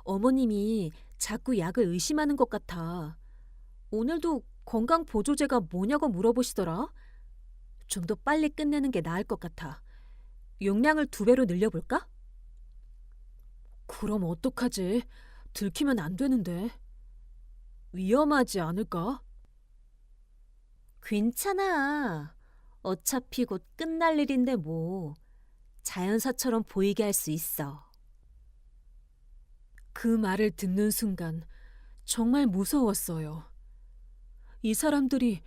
어머님이 자꾸 약을 의심하는 것 같아. 오늘도 건강보조제가 뭐냐고 물어보시더라. 좀 더 빨리 끝내는 게 나을 것 같아. 용량을 2배로 늘려볼까? 그럼 어떡하지? 들키면 안 되는데. 위험하지 않을까? 괜찮아. 어차피 곧 끝날 일인데 뭐. 자연사처럼 보이게 할 수 있어. 그 말을 듣는 순간 정말 무서웠어요. 이 사람들이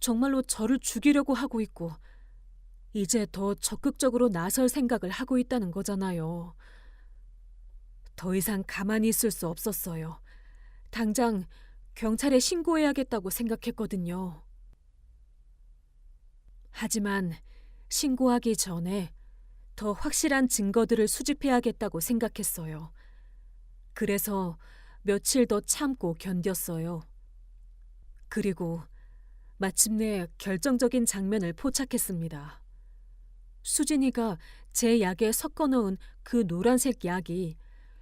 정말로 저를 죽이려고 하고 있고 이제 더 적극적으로 나설 생각을 하고 있다는 거잖아요. 더 이상 가만히 있을 수 없었어요. 당장 경찰에 신고해야겠다고 생각했거든요. 하지만 신고하기 전에 더 확실한 증거들을 수집해야겠다고 생각했어요. 그래서 며칠 더 참고 견뎠어요. 그리고 마침내 결정적인 장면을 포착했습니다. 수진이가 제 약에 섞어 놓은 그 노란색 약이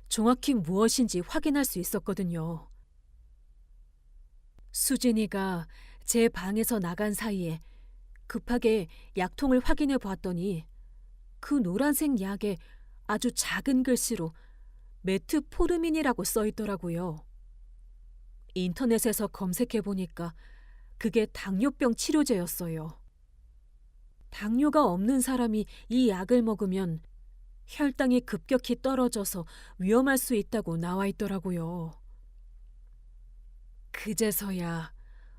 정확히 무엇인지 확인할 수 있었거든요. 수진이가 제 방에서 나간 사이에 급하게 약통을 확인해 보았더니 그 노란색 약에 아주 작은 글씨로 메트포르민이라고 써 있더라고요. 인터넷에서 검색해 보니까 그게 당뇨병 치료제였어요. 당뇨가 없는 사람이 이 약을 먹으면 혈당이 급격히 떨어져서 위험할 수 있다고 나와 있더라고요. 그제서야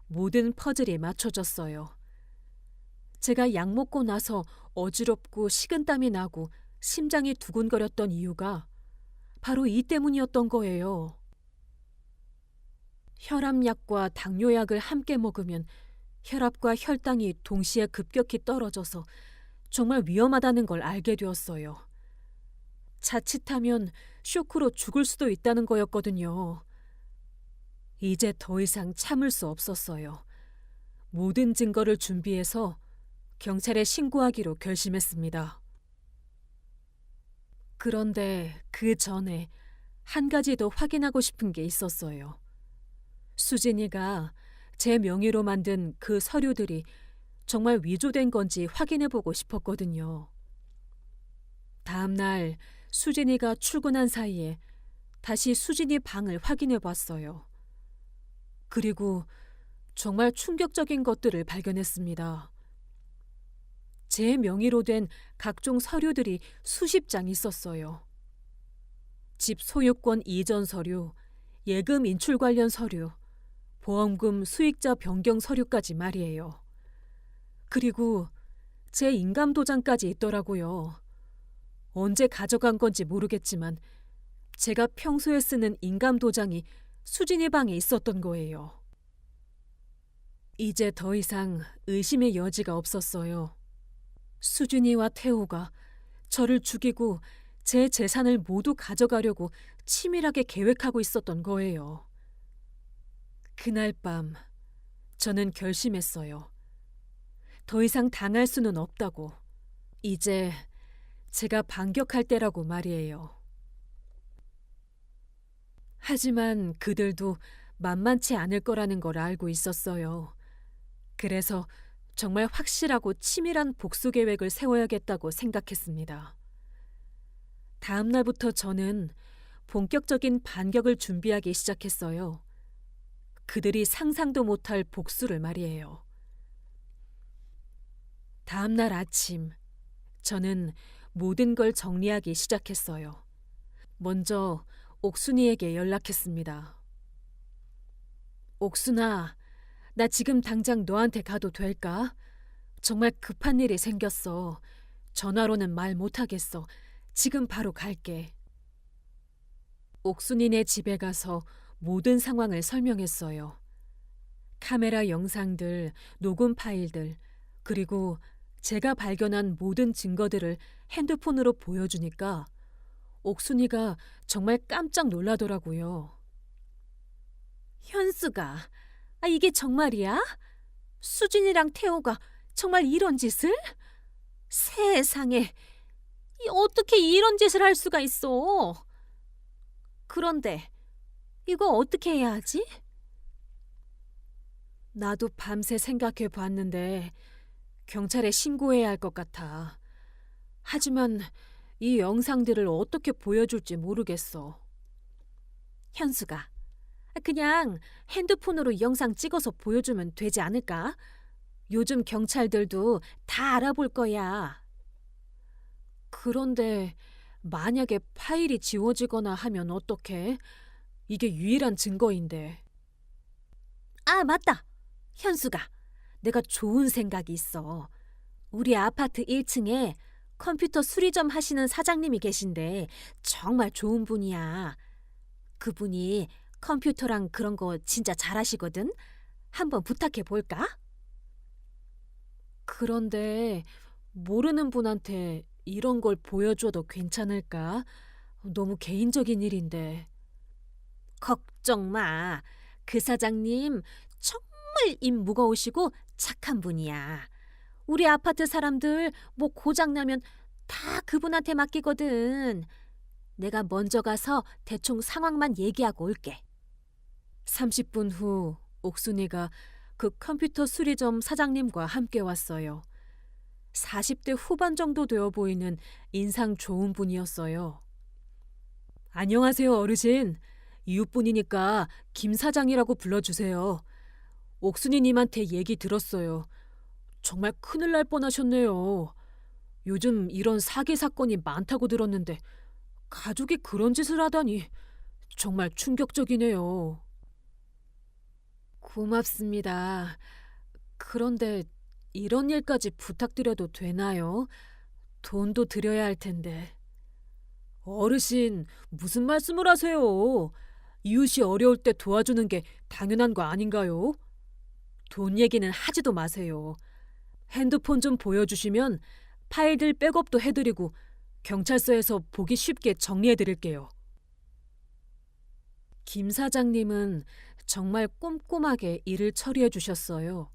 모든 퍼즐이 맞춰졌어요. 제가 약 먹고 나서 어지럽고 식은땀이 나고 심장이 두근거렸던 이유가 바로 이 때문이었던 거예요. 혈압약과 당뇨약을 함께 먹으면 혈압과 혈당이 동시에 급격히 떨어져서 정말 위험하다는 걸 알게 되었어요. 자칫하면 쇼크로 죽을 수도 있다는 거였거든요. 이제 더 이상 참을 수 없었어요. 모든 증거를 준비해서 경찰에 신고하기로 결심했습니다. 그런데 그 전에 한 가지 더 확인하고 싶은 게 있었어요. 수진이가 제 명의로 만든 그 서류들이 정말 위조된 건지 확인해 보고 싶었거든요. 다음 날 수진이가 출근한 사이에 다시 수진이 방을 확인해 봤어요. 그리고 정말 충격적인 것들을 발견했습니다. 제 명의로 된 각종 서류들이 수십 장 있었어요. 집 소유권 이전 서류, 예금 인출 관련 서류, 보험금 수익자 변경 서류까지 말이에요. 그리고 제 인감 도장까지 있더라고요. 언제 가져간 건지 모르겠지만 제가 평소에 쓰는 인감 도장이 수진이 방에 있었던 거예요. 이제 더 이상 의심의 여지가 없었어요. 수진이와 태호가 저를 죽이고 제 재산을 모두 가져가려고 치밀하게 계획하고 있었던 거예요. 그날 밤 저는 결심했어요. 더 이상 당할 수는 없다고. 이제 제가 반격할 때라고 말이에요. 하지만 그들도 만만치 않을 거라는 걸 알고 있었어요. 그래서 정말 확실하고 치밀한 복수 계획을 세워야겠다고 생각했습니다. 다음 날부터 저는 본격적인 반격을 준비하기 시작했어요. 그들이 상상도 못할 복수를 말이에요. 다음 날 아침, 저는 모든 걸 정리하기 시작했어요. 먼저 옥순이에게 연락했습니다. 옥순아, 나 지금 당장 너한테 가도 될까? 정말 급한 일이 생겼어. 전화로는 말 못하겠어. 지금 바로 갈게. 옥순이네 집에 가서 모든 상황을 설명했어요. 카메라 영상들, 녹음 파일들, 그리고 제가 발견한 모든 증거들을 핸드폰으로 보여주니까 옥순이가 정말 깜짝 놀라더라고요. 현수가, 이게 정말이야? 수진이랑 태호가 정말 이런 짓을? 세상에, 어떻게 이런 짓을 할 수가 있어? 그런데 이거 어떻게 해야 하지? 나도 밤새 생각해 봤는데 경찰에 신고해야 할 것 같아. 하지만 이 영상들을 어떻게 보여줄지 모르겠어. 현수가, 그냥 핸드폰으로 영상 찍어서 보여주면 되지 않을까? 요즘 경찰들도 다 알아볼 거야. 그런데 만약에 파일이 지워지거나 하면 어떡해? 이게 유일한 증거인데. 맞다. 현수가, 내가 좋은 생각이 있어. 우리 아파트 1층에 컴퓨터 수리점 하시는 사장님이 계신데 정말 좋은 분이야. 그분이 컴퓨터랑 그런 거 진짜 잘하시거든. 한번 부탁해 볼까? 그런데 모르는 분한테 이런 걸 보여줘도 괜찮을까? 너무 개인적인 일인데. 걱정 마. 그 사장님 정말 입 무거우시고 착한 분이야. 우리 아파트 사람들 뭐 고장나면 다 그분한테 맡기거든. 내가 먼저 가서 대충 상황만 얘기하고 올게. 30분 후 옥순이가 그 컴퓨터 수리점 사장님과 함께 왔어요. 40대 후반 정도 되어 보이는 인상 좋은 분이었어요. 안녕하세요, 어르신. 이웃분이니까 김 사장이라고 불러주세요. 옥순이님한테 얘기 들었어요. 정말 큰일 날 뻔하셨네요. 요즘 이런 사기 사건이 많다고 들었는데 가족이 그런 짓을 하다니 정말 충격적이네요. 고맙습니다. 그런데 이런 일까지 부탁드려도 되나요? 돈도 드려야 할 텐데. 어르신, 무슨 말씀을 하세요? 이웃이 어려울 때 도와주는 게 당연한 거 아닌가요? 돈 얘기는 하지도 마세요. 핸드폰 좀 보여주시면 파일들 백업도 해드리고 경찰서에서 보기 쉽게 정리해드릴게요. 김 사장님은 정말 꼼꼼하게 일을 처리해 주셨어요.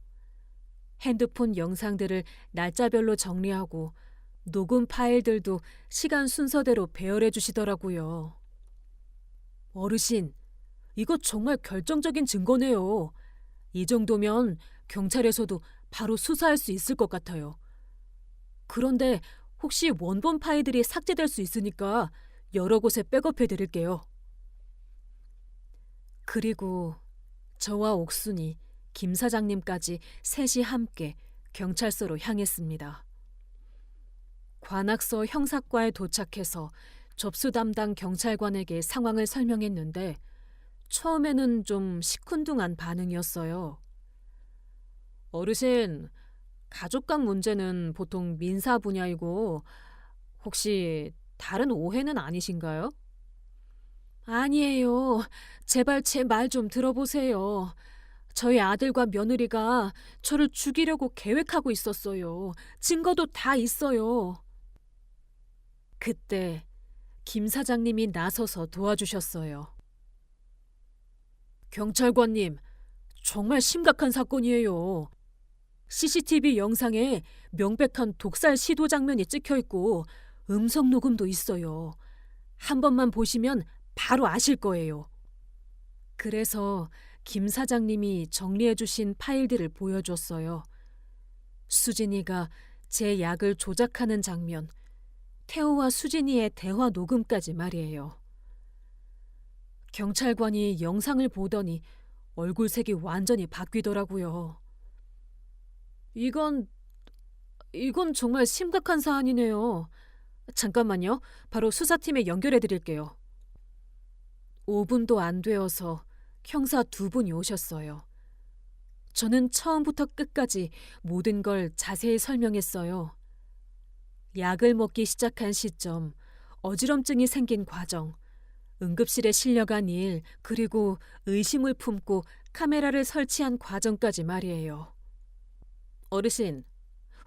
핸드폰 영상들을 날짜별로 정리하고 녹음 파일들도 시간 순서대로 배열해 주시더라고요. 어르신, 이거 정말 결정적인 증거네요. 이 정도면 경찰에서도 바로 수사할 수 있을 것 같아요. 그런데 혹시 원본 파일들이 삭제될 수 있으니까 여러 곳에 백업해 드릴게요. 그리고 저와 옥순이, 김 사장님까지 셋이 함께 경찰서로 향했습니다. 관악서 형사과에 도착해서 접수 담당 경찰관에게 상황을 설명했는데 처음에는 좀 시큰둥한 반응이었어요. 어르신, 가족간 문제는 보통 민사 분야이고 혹시 다른 오해는 아니신가요? 아니에요. 제발 제 말 좀 들어보세요. 저희 아들과 며느리가 저를 죽이려고 계획하고 있었어요. 증거도 다 있어요. 그때 김 사장님이 나서서 도와주셨어요. 경찰관님, 정말 심각한 사건이에요. CCTV 영상에 명백한 독살 시도 장면이 찍혀 있고 음성 녹음도 있어요. 한 번만 보시면 바로 아실 거예요. 그래서 김 사장님이 정리해 주신 파일들을 보여줬어요. 수진이가 제 약을 조작하는 장면, 태호와 수진이의 대화 녹음까지 말이에요. 경찰관이 영상을 보더니 얼굴색이 완전히 바뀌더라고요. 이건 정말 심각한 사안이네요. 잠깐만요. 바로 수사팀에 연결해 드릴게요. 5분도 안 되어서 형사 2분이 오셨어요. 저는 처음부터 끝까지 모든 걸 자세히 설명했어요. 약을 먹기 시작한 시점, 어지럼증이 생긴 과정, 응급실에 실려간 일, 그리고 의심을 품고 카메라를 설치한 과정까지 말이에요. 어르신,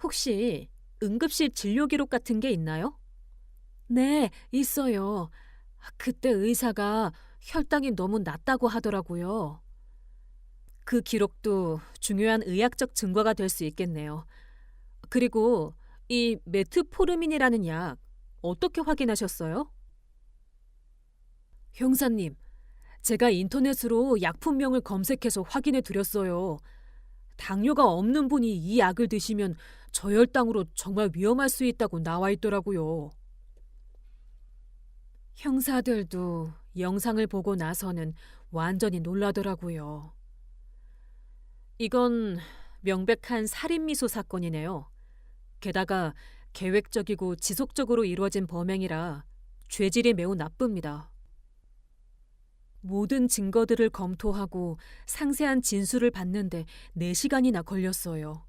혹시 응급실 진료 기록 같은 게 있나요? 네, 있어요. 그때 의사가 혈당이 너무 낮다고 하더라고요. 그 기록도 중요한 의학적 증거가 될 수 있겠네요. 그리고 이 메트포르민이라는 약 어떻게 확인하셨어요? 형사님, 제가 인터넷으로 약품명을 검색해서 확인해 드렸어요. 당뇨가 없는 분이 이 약을 드시면 저혈당으로 정말 위험할 수 있다고 나와 있더라고요. 형사들도 영상을 보고 나서는 완전히 놀라더라고요. 이건 명백한 살인미수 사건이네요. 게다가 계획적이고 지속적으로 이루어진 범행이라 죄질이 매우 나쁩니다. 모든 증거들을 검토하고 상세한 진술을 받는데 4시간이나 걸렸어요.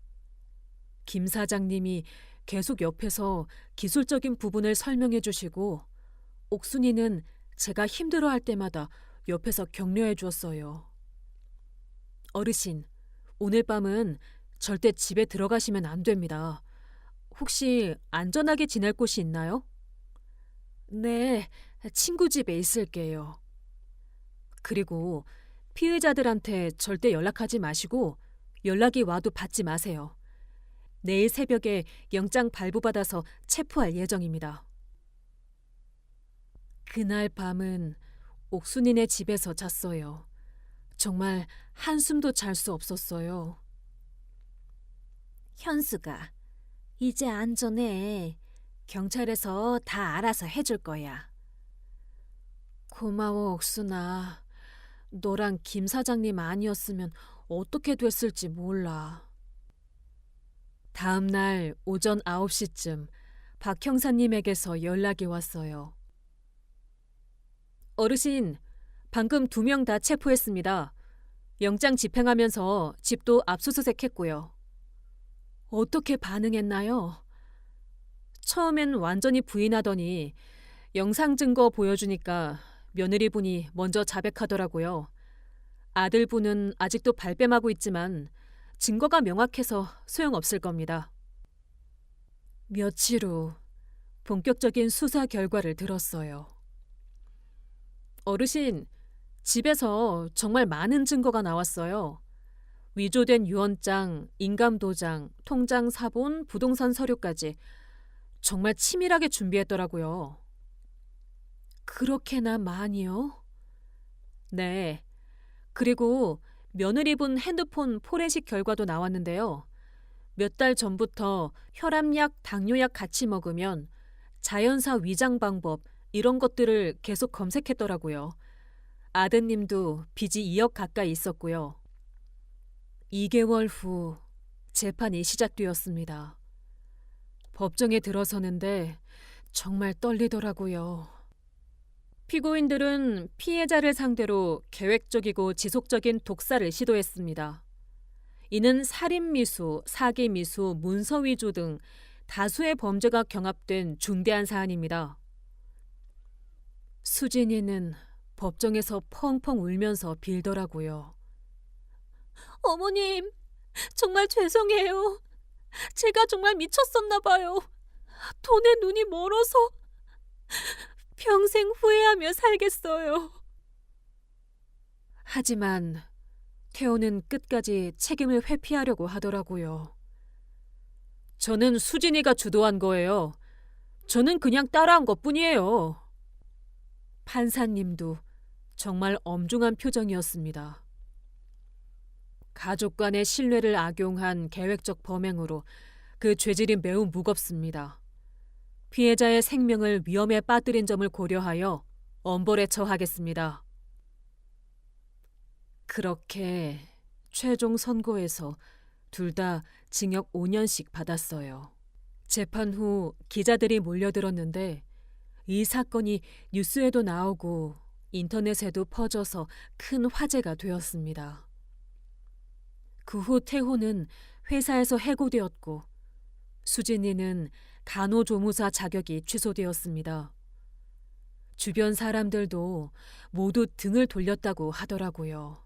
김 사장님이 계속 옆에서 기술적인 부분을 설명해 주시고 옥순이는 제가 힘들어할 때마다 옆에서 격려해 주었어요. 어르신, 오늘 밤은 절대 집에 들어가시면 안 됩니다. 혹시 안전하게 지낼 곳이 있나요? 네, 친구 집에 있을게요. 그리고 피의자들한테 절대 연락하지 마시고 연락이 와도 받지 마세요. 내일 새벽에 영장 발부받아서 체포할 예정입니다. 그날 밤은 옥순이네 집에서 잤어요. 정말 한숨도 잘 수 없었어요. 현수가, 이제 안전해. 경찰에서 다 알아서 해줄 거야. 고마워, 옥순아. 너랑 김 사장님 아니었으면 어떻게 됐을지 몰라. 다음 날 오전 9시쯤 박 형사님에게서 연락이 왔어요. 어르신, 방금 2명 다 체포했습니다. 영장 집행하면서 집도 압수수색했고요. 어떻게 반응했나요? 처음엔 완전히 부인하더니 영상 증거 보여주니까 며느리분이 먼저 자백하더라고요. 아들분은 아직도 발뺌하고 있지만 증거가 명확해서 소용없을 겁니다. 며칠 후 본격적인 수사 결과를 들었어요. 어르신, 집에서 정말 많은 증거가 나왔어요. 위조된 유언장, 인감도장, 통장 사본, 부동산 서류까지 정말 치밀하게 준비했더라고요. 그렇게나 많이요? 네. 그리고 며느리 분 핸드폰 포렌식 결과도 나왔는데요. 몇 달 전부터 혈압약, 당뇨약 같이 먹으면 자연사 위장 방법 이런 것들을 계속 검색했더라고요. 아드님도 빚이 2억 가까이 있었고요. 2개월 후 재판이 시작되었습니다. 법정에 들어서는데 정말 떨리더라고요. 피고인들은 피해자를 상대로 계획적이고 지속적인 독사를 시도했습니다. 이는 살인미수, 사기미수, 문서위조 등 다수의 범죄가 경합된 중대한 사안입니다. 수진이는 법정에서 펑펑 울면서 빌더라고요. 어머님, 정말 죄송해요. 제가 정말 미쳤었나 봐요. 돈에 눈이 멀어서 평생 후회하며 살겠어요. 하지만 태호는 끝까지 책임을 회피하려고 하더라고요. 저는 수진이가 주도한 거예요. 저는 그냥 따라한 것뿐이에요. 판사님도 정말 엄중한 표정이었습니다. 가족 간의 신뢰를 악용한 계획적 범행으로 그 죄질이 매우 무겁습니다. 피해자의 생명을 위험에 빠뜨린 점을 고려하여 엄벌에 처하겠습니다. 그렇게 최종 선고에서 둘 다 징역 5년씩 받았어요. 재판 후 기자들이 몰려들었는데 이 사건이 뉴스에도 나오고 인터넷에도 퍼져서 큰 화제가 되었습니다. 그 후 태호는 회사에서 해고되었고 수진이는 간호조무사 자격이 취소되었습니다. 주변 사람들도 모두 등을 돌렸다고 하더라고요.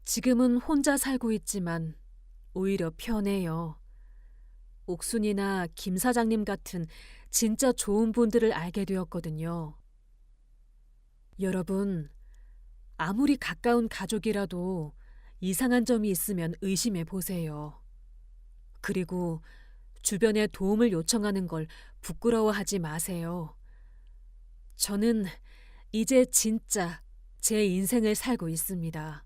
지금은 혼자 살고 있지만 오히려 편해요. 옥순이나 김 사장님 같은 진짜 좋은 분들을 알게 되었거든요. 여러분, 아무리 가까운 가족이라도 이상한 점이 있으면 의심해 보세요. 그리고 주변에 도움을 요청하는 걸 부끄러워하지 마세요. 저는 이제 진짜 제 인생을 살고 있습니다.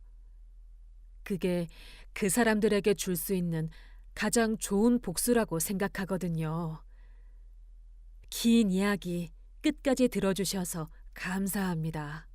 그게 그 사람들에게 줄 수 있는 가장 좋은 복수라고 생각하거든요. 긴 이야기 끝까지 들어주셔서 감사합니다.